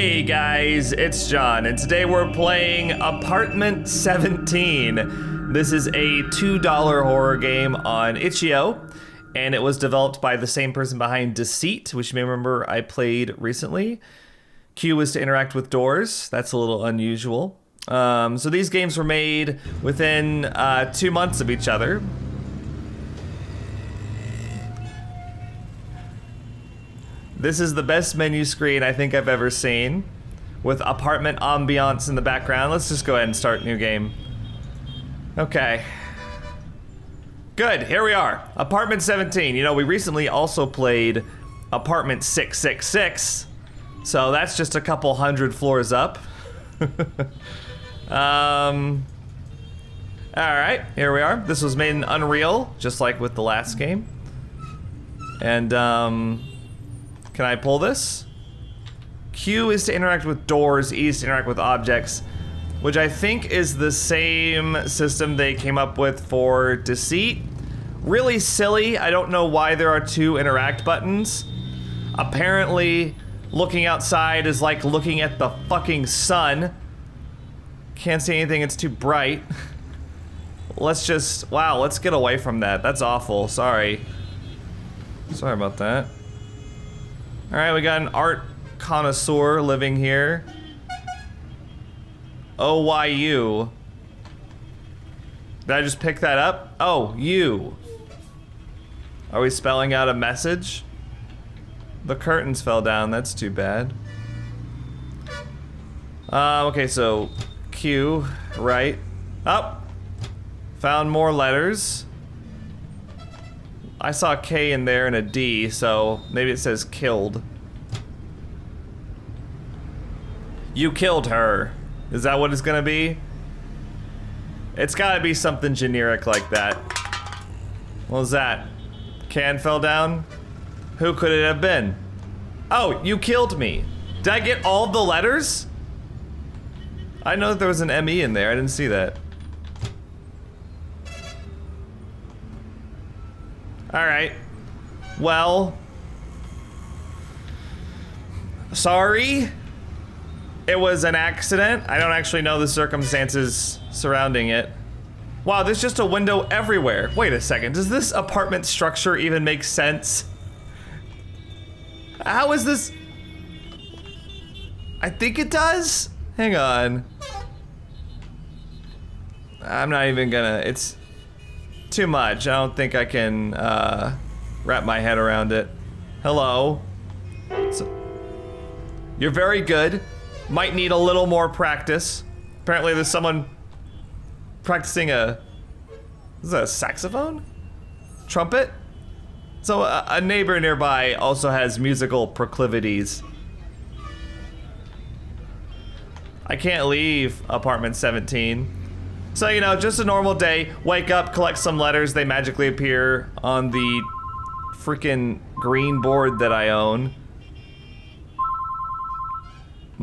Hey guys, it's John, and today we're playing Apartment 17. This is a $2 horror game on itch.io, and it was developed by the same person behind Deceit, which you may remember I played recently. Q was to interact with doors. That's a little unusual. So these games were made within 2 months of each other. This is the best menu screen I think I've ever seen, with apartment ambiance in the background. Let's just go ahead and start new game. Okay. Good, here we are. Apartment 17. You know, we recently also played Apartment 666, so that's just a couple hundred floors up. Alright, here we are. This was made in Unreal, just like with the last game. And, can I pull this? Q is to interact with doors, E is to interact with objects, which I think is the same system they came up with for Deceit. Really silly. I don't know why there are two interact buttons. Apparently, looking outside is like looking at the fucking sun. Can't see anything, it's too bright. Let's just, wow, let's get away from that. That's awful, sorry. Sorry about that. Alright, we got an art connoisseur living here. OYU. Did I just pick that up? Oh, you. Are we spelling out a message? The curtains fell down, that's too bad. Okay, so Q, right. Oh, found more letters. I saw a K in there and a D, so maybe it says killed. You killed her. Is that what it's gonna be? It's gotta be something generic like that. What was that? Can fell down? Who could it have been? Oh, you killed me. Did I get all the letters? I know that there was an ME in there, I didn't see that. Alright. Well. Sorry. It was an accident. I don't actually know the circumstances surrounding it. Wow, there's just a window everywhere. Wait a second, does this apartment structure even make sense? How is this? I think it does? Hang on. I'm not even gonna, it's too much. I don't think I can wrap my head around it. Hello. So, you're very good. Might need a little more practice. Apparently there's someone practicing is that a saxophone? Trumpet? So a neighbor nearby also has musical proclivities. I can't leave apartment 17. So, you know, just a normal day. Wake up, collect some letters, they magically appear on the freaking green board that I own.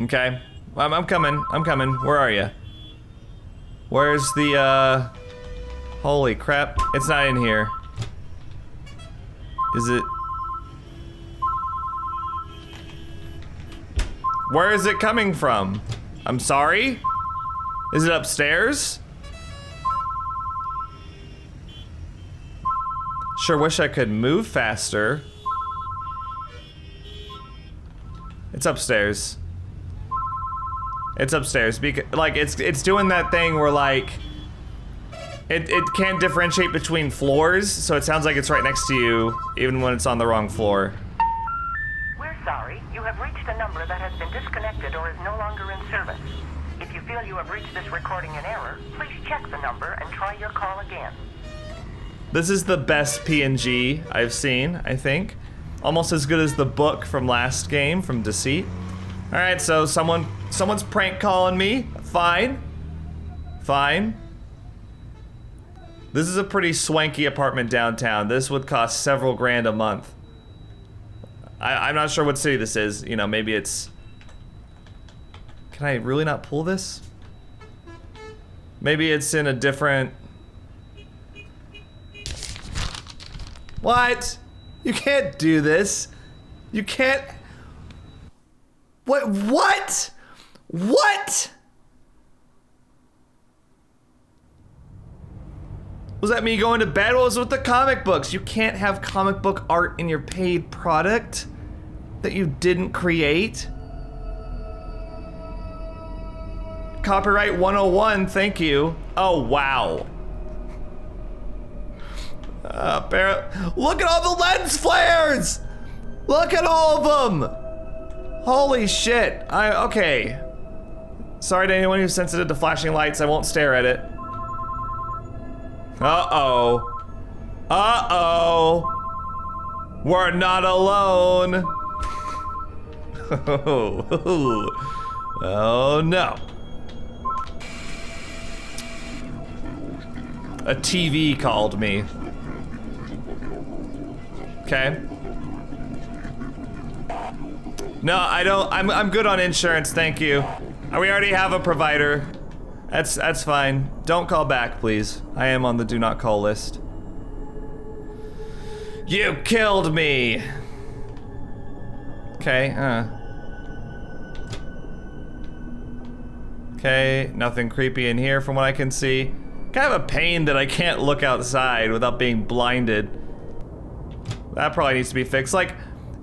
Okay. I'm coming, where are you? Where's the, holy crap, it's not in here. Is it? Where is it coming from? I'm sorry? Is it upstairs? Sure wish I could move faster. It's upstairs. It's upstairs because, like, it's doing that thing where, like, it can't differentiate between floors, so it sounds like it's right next to you, even when it's on the wrong floor. We're sorry. You have reached a number that has been disconnected or is no longer in service. If you feel you have reached this recording in error, please check the number and try your call again. This is the best PNG I've seen, I think. Almost as good as the book from last game, from Deceit. Alright, so someone's prank calling me. Fine. Fine. This is a pretty swanky apartment downtown. This would cost several grand a month. I'm not sure what city this is. You know, maybe it's... Can I really not pull this? Maybe it's in a different... What? You can't do this. You can't... What? What? What? Was that me going to bed? What was with the comic books? You can't have comic book art in your paid product that you didn't create. Copyright 101, thank you. Oh, wow. Look at all the lens flares! Look at all of them! Holy shit. Okay. Sorry to anyone who's sensitive to flashing lights, I won't stare at it. Uh-oh. Uh-oh. We're not alone. Oh no. A TV called me. Okay. No, I don't. I'm good on insurance, thank you. We already have a provider. That's fine. Don't call back, please. I am on the do not call list. You killed me. Okay, Okay, nothing creepy in here from what I can see. Kind of a pain that I can't look outside without being blinded. That probably needs to be fixed. Like,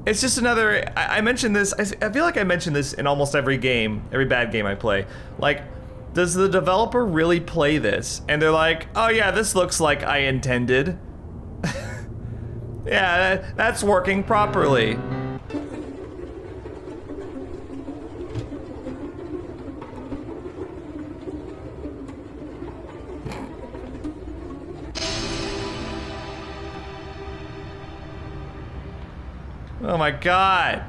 it's just another, I mentioned this, I feel like I mention this in almost every game, every bad game I play. Like, does the developer really play this? And they're like, oh yeah, this looks like I intended. Yeah, that's working properly. Oh my god.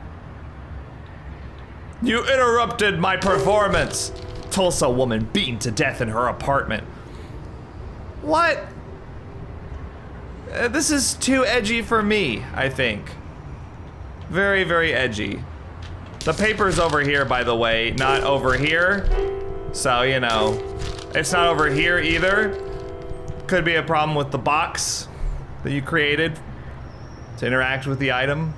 You interrupted my performance. Tulsa woman beaten to death in her apartment. What? This is too edgy for me, I think. Very, very edgy. The paper's over here, by the way, not over here. So, you know, it's not over here either. Could be a problem with the box that you created to interact with the item.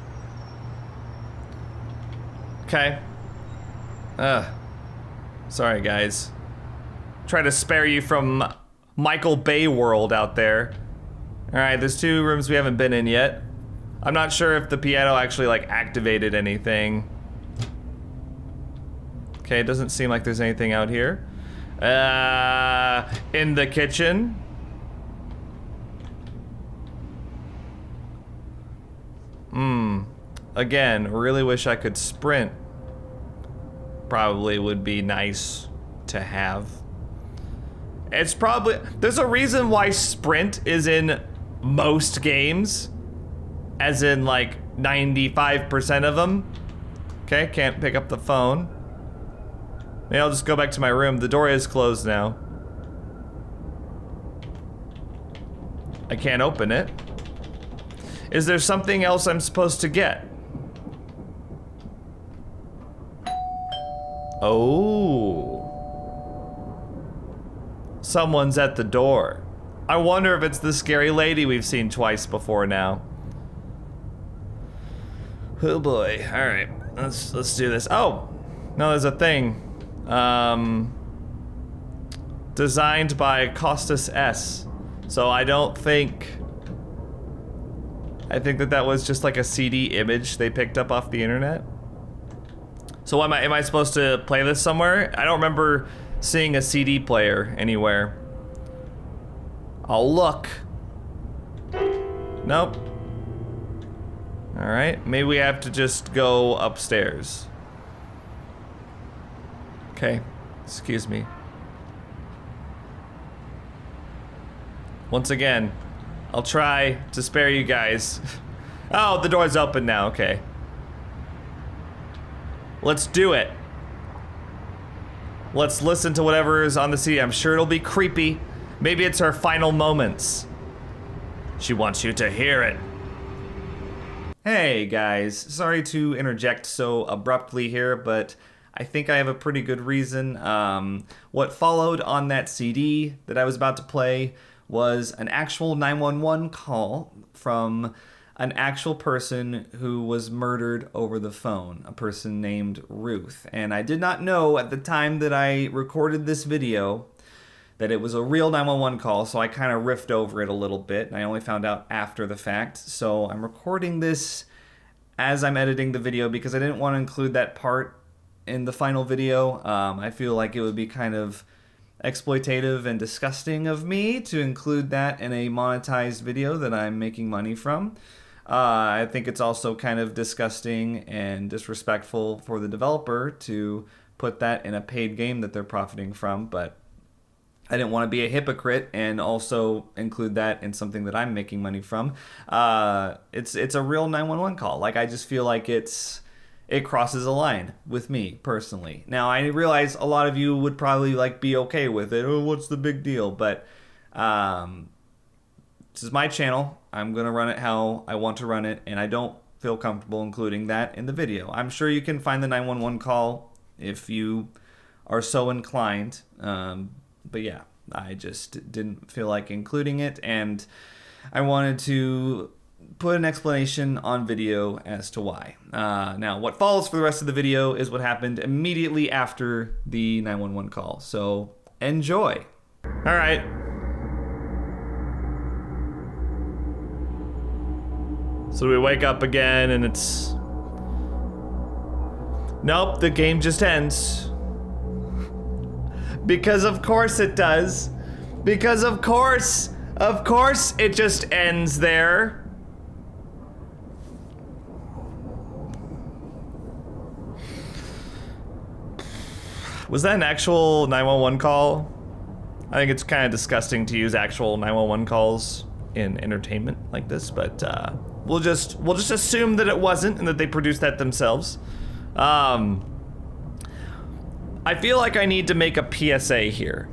Okay. Sorry, guys. Try to spare you from Michael Bay world out there. Alright, there's 2 rooms we haven't been in yet. I'm not sure if the piano actually, like, activated anything. Okay, it doesn't seem like there's anything out here. In the kitchen. Again, really wish I could sprint. Probably would be nice to have. It's probably, there's a reason why sprint is in most games, as in like 95% of them. Okay, can't pick up the phone. Maybe I'll just go back to my room. The door is closed now. I can't open it. Is there something else I'm supposed to get? Oh. Someone's at the door. I wonder if it's the scary lady we've seen twice before now. Oh boy. All right. Let's do this. Oh. No, there's a thing. Designed by Costas S. So I don't think, I think that was just like a CD image they picked up off the internet. So am I supposed to play this somewhere? I don't remember seeing a CD player anywhere. I'll look. Nope. All right, maybe we have to just go upstairs. Okay, excuse me. Once again, I'll try to spare you guys. Oh, the door's open now, okay. Let's do it. Let's listen to whatever is on the CD. I'm sure it'll be creepy. Maybe it's her final moments. She wants you to hear it. Hey guys, sorry to interject so abruptly here, but I think I have a pretty good reason. What followed on that CD that I was about to play was an actual 911 call from an actual person who was murdered over the phone, a person named Ruth. And I did not know at the time that I recorded this video that it was a real 911 call, so I kind of riffed over it a little bit, and I only found out after the fact. So I'm recording this as I'm editing the video because I didn't want to include that part in the final video. I feel like it would be kind of exploitative and disgusting of me to include that in a monetized video that I'm making money from. I think it's also kind of disgusting and disrespectful for the developer to put that in a paid game that they're profiting from, but I didn't want to be a hypocrite and also include that in something that I'm making money from. It's a real 911 call. Like, I just feel like it crosses a line with me personally. Now, I realize a lot of you would probably like be okay with it. Oh, what's the big deal? But this is my channel. I'm going to run it how I want to run it, and I don't feel comfortable including that in the video. I'm sure you can find the 911 call if you are so inclined. But yeah, I just didn't feel like including it, and I wanted to put an explanation on video as to why. Now, what follows for the rest of the video is what happened immediately after the 911 call. So, enjoy. All right. So we wake up again, and it's... Nope, the game just ends. Because of course it does. Because of course it just ends there. Was that an actual 911 call? I think it's kind of disgusting to use actual 911 calls in entertainment like this, but we'll just assume that it wasn't and that they produced that themselves. I feel like I need to make a PSA here.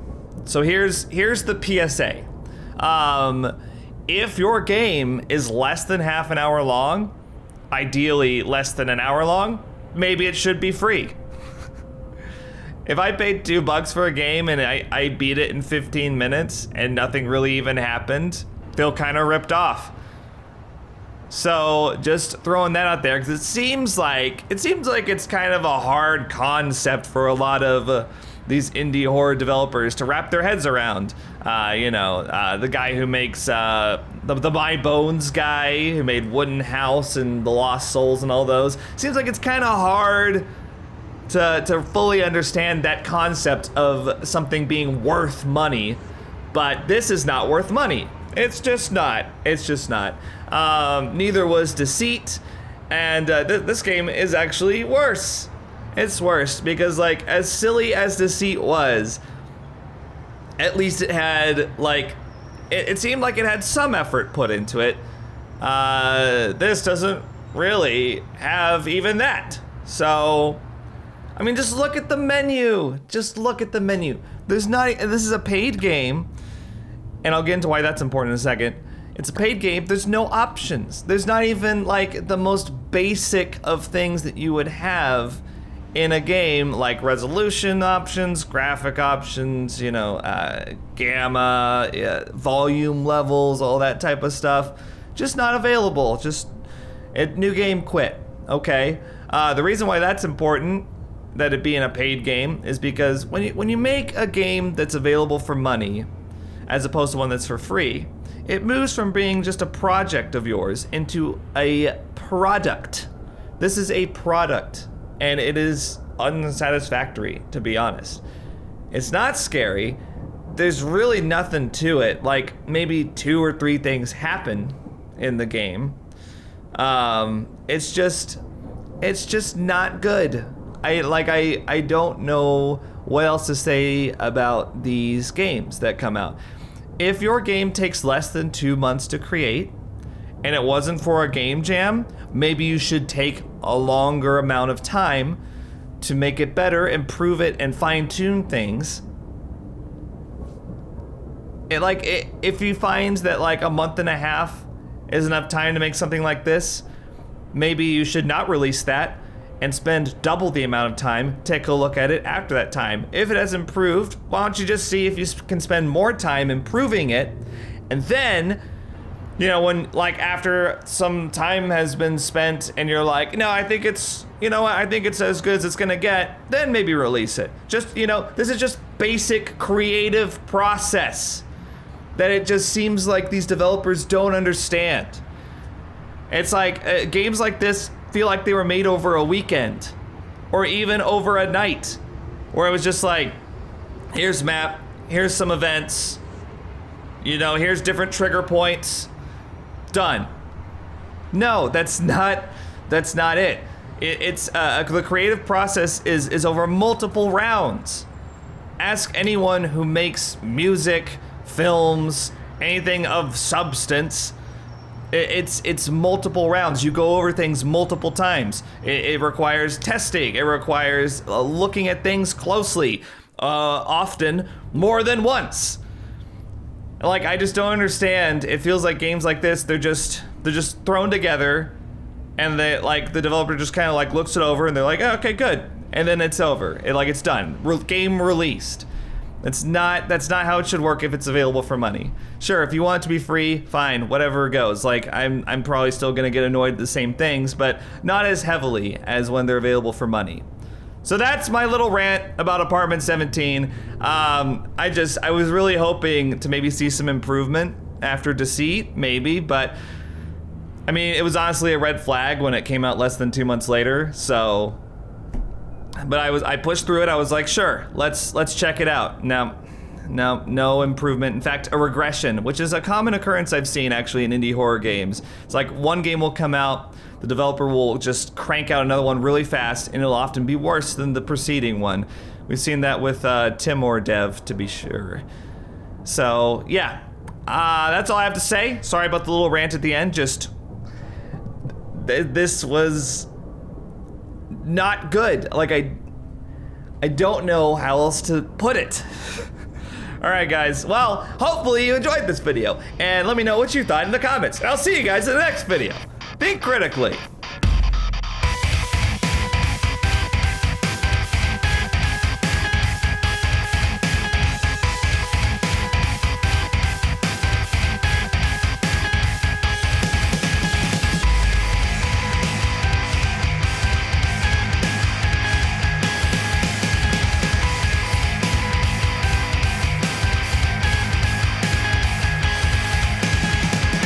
So here's the PSA. If your game is less than half an hour long, ideally less than an hour long, maybe it should be free. If I paid $2 for a game and I beat it in 15 minutes and nothing really even happened, feel kind of ripped off. So just throwing that out there, because it seems like it's kind of a hard concept for a lot of these indie horror developers to wrap their heads around. The guy who makes the My Bones guy who made Wooden House and The Lost Souls and all those. Seems like it's kind of hard to fully understand that concept of something being worth money, but this is not worth money. It's just not. Neither was Deceit, and this game is actually worse. It's worse because, like, as silly as Deceit was, at least it had, like, it seemed like it had some effort put into it. This doesn't really have even that. So, I mean, just look at the menu. This is a paid game. And I'll get into why that's important in a second. It's a paid game. There's no options. There's not even like the most basic of things that you would have in a game, like resolution options, graphic options, gamma, volume levels, all that type of stuff. Just not available. New game quit. Okay. The reason why that's important, that it be in a paid game, is because when you make a game that's available for money, as opposed to one that's for free, it moves from being just a project of yours into a product. This is a product, and it is unsatisfactory, to be honest. It's not scary. There's really nothing to it. Like, maybe 2 or 3 things happen in the game. It's just not good. I don't know what else to say about these games that come out. If your game takes less than 2 months to create, and it wasn't for a game jam, maybe you should take a longer amount of time to make it better, improve it, and fine-tune things. If you find that like a month and a half is enough time to make something like this, maybe you should not release that and spend double the amount of time, take a look at it after that time. If it has improved, why don't you just see if you can spend more time improving it, and then You know, when, like, after some time has been spent and you're like, no, I think it's, you know what, I think it's as good as it's gonna get, then maybe release it. Just, you know, this is just basic creative process that it just seems like these developers don't understand. It's like, games like this feel like they were made over a weekend, or even over a night, where it was just like, here's map, here's some events, you know, here's different trigger points, done. No, that's not it. It's the creative process is over multiple rounds. Ask anyone who makes music, films, anything of substance. It's multiple rounds. You go over things multiple times. It requires testing. It requires looking at things closely, often more than once. Like, I just don't understand. It feels like games like this, they're just thrown together, and they, like, the developer just kind of like looks it over and they're like, oh, okay, good, and then it's over. It's done. Game released. That's not how it should work if it's available for money. Sure, if you want it to be free, fine, whatever goes. Like, I'm probably still gonna get annoyed at the same things, but not as heavily as when they're available for money. So that's my little rant about Apartment 17. I was really hoping to maybe see some improvement after Deceit, maybe, but I mean, it was honestly a red flag when it came out less than 2 months later, so. But I pushed through it. I was like, sure, let's check it out. No improvement. In fact, a regression, which is a common occurrence I've seen actually in indie horror games. It's like one game will come out, the developer will just crank out another one really fast, and it'll often be worse than the preceding one. We've seen that with Timor Dev, to be sure. So yeah, that's all I have to say. Sorry about the little rant at the end. Just this was not good. Like, I don't know how else to put it. All right, guys. Well, hopefully you enjoyed this video, and let me know what you thought in the comments. I'll see you guys in the next video. Think critically.